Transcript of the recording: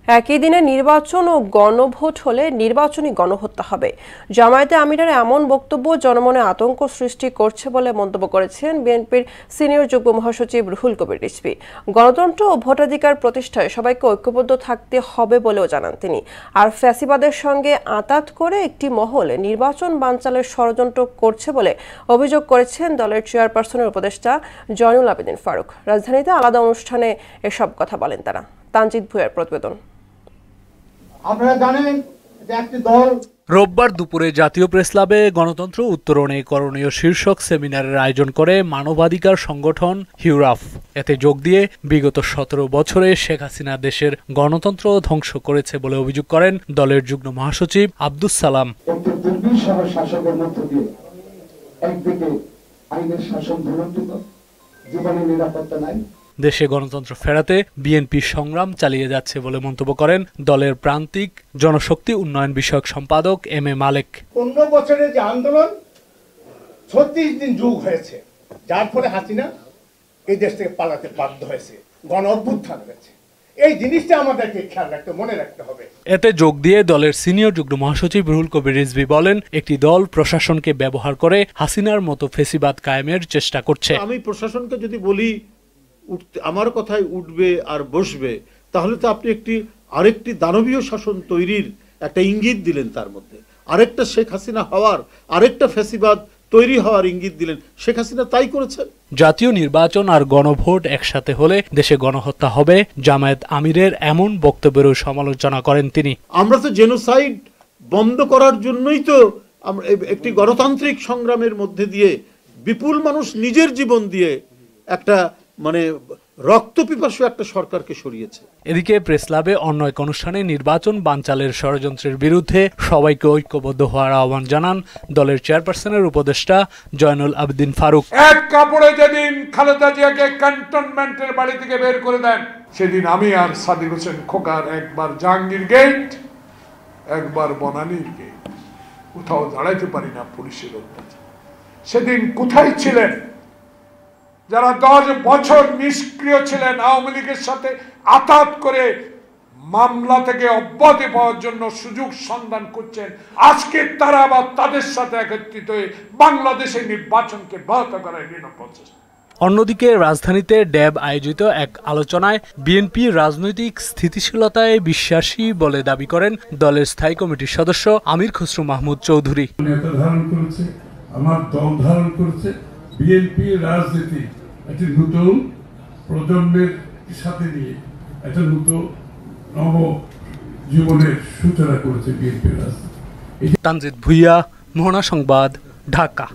একই দিনে নির্বাচন ও গণভোট হলে নির্বাচনী গণহত্যা হবে। জামায়াতে আমিরের এমন বক্তব্য জনমনে আতঙ্ক সৃষ্টি করছে বলে মন্তব্য করেছেন বিএনপির সিনিয়র যুগ্ম মহাসচিব রুহুল কবির রিজভী। গণতন্ত্র ও ভোটাধিকার প্রতিষ্ঠায় সবাইকে ঐক্যবদ্ধ থাকতে হবে বলেও জানান তিনি। আর ফ্যাসিবাদের সঙ্গে আঁতাত করে একটি মহল নির্বাচন বানচালের ষড়যন্ত্র করছে বলে অভিযোগ করেছেন দলের চেয়ারপারসনের উপদেষ্টা জয়নুল আবেদিন ফারুক। রাজধানীতে আলাদা অনুষ্ঠানে এসব কথা বলেন তারা। তানজিদ ভুঁইয়ার প্রতিবেদন। আপনারা জানেন যে একটি দল রোববার দুপুরে জাতীয় প্রেসক্লাবে গণতন্ত্র উত্তরণে করণীয় শীর্ষক সেমিনারের আয়োজন করে মানবাধিকার সংগঠন হিউরাফ। এতে যোগ দিয়ে বিগত 17 বছরে শেখ হাসিনা দেশের গণতন্ত্র ধ্বংস করেছে বলে অভিযোগ করেন দলের যুগ্ম মহাসচিব আব্দুস সালাম। শাসকের মধ্য দিয়ে একদিকে আইনের শাসন ভুলণ্ঠিত, জীবনের নিরাপত্তা নাই, দেশে গণতন্ত্র ফেরাতে বিএনপি সংগ্রাম চালিয়ে যাচ্ছে বলে মন্তব্য করেন দলের প্রান্তিক জনশক্তি উন্নয়ন বিষয়ক সম্পাদক এম এ মালেক। 15 বছরের যে আন্দোলন 36 দিন যুগ হয়েছে, যার ফলে হাসিনা এই দেশ থেকে পালাতে বাধ্য হয়েছে, গণ অভ্যুত্থান হয়েছে। এই জিনিসটা আমাদেরকে খেয়াল রাখতে, মনে রাখতে হবে। এতে যোগ দিয়ে দলের সিনিয়র যুগ্ম মহাসচিব রুহুল কবির রিজভী বলেন, একটি দল প্রশাসনকে ব্যবহার করে হাসিনার মতো ফেসিবাদ কায়েমের চেষ্টা করছে। আমি প্রশাসনকে যদি বলি আমার কথায় উঠবে আর বসবে, তাহলে তো আপনি আরেকটি দানবীয় শাসন তৈরির একটা ইঙ্গিত দিলেন, তার মধ্যে আরেকটা শেখ হাসিনা হওয়ার, আরেকটা ফ্যাসিবাদ তৈরি হওয়ার ইঙ্গিত দিলেন। শেখ হাসিনা তাই করেছেন। জাতীয় নির্বাচন আর গণভোট একসাথে হলে দেশে গণহত্যা হবে, জামায়াত আমিরের এমন বক্তব্যেরও সমালোচনা করেন তিনি। আমরা তো জেনোসাইড বন্ধ করার জন্যই তো আমরা একটি গণতান্ত্রিক সংগ্রামের মধ্যে দিয়ে বিপুল মানুষ নিজের জীবন দিয়ে একটা রক্তপিপাসু একটা সরকারকে সরিয়েছে। এদিকে প্রেসক্লাবে অন্য এক অনুষ্ঠানে নির্বাচন বানচালের ষড়যন্ত্রের বিরুদ্ধে সবাইকে ঐক্যবদ্ধ হওয়ার আহ্বান জানান দলের চেয়ারপারসনের উপদেষ্টা জয়নুল আবেদিন ফারুক। এক কাপড়ে যেদিন খালেদা জিয়াকে ক্যান্টনমেন্টের বাড়ি থেকে বের করে দেন, সেদিন আমি আর সাদিক হোসেন খোকার একবার জাহাঙ্গীর গেট, একবার বনানীর গেট, কোথাও দাঁড়াইতে পারি না পুলিশের অত্যাচার। সেদিন কোথায় ছিলেন যারা 10 বছর নিষ্ক্রিয় ছিলেন, আওয়ামী লীগের সাথে আতাত করে মামলা থেকে অব্যাহতি পাওয়ার জন্য সুযোগ সন্ধান করছেন? আজকে তারা আবার তাদের সাথে একত্রিত হয়ে বাংলাদেশের নির্বাচনকে ব্যাহত করার প্রচেষ্টা। অন্যদিকে রাজধানীতে ড্যাব আয়োজিত এক আলোচনায় বিএনপি রাজনৈতিক স্থিতিশীলতায় বিশ্বাসী বলে দাবি করেন দলের স্থায়ী কমিটির সদস্য আমির খসরু মাহমুদ চৌধুরী। আমার দল ধারণ করেছে বিএনপি রাজনীতি একটি নতুন প্রজন্মের সাথে নিয়ে একটা নতুন নব জীবনের সূচনা করেছে বিএনপি রাজনীতি। তানজিদ ভুঁইয়া, মোহনা সংবাদ, ঢাকা।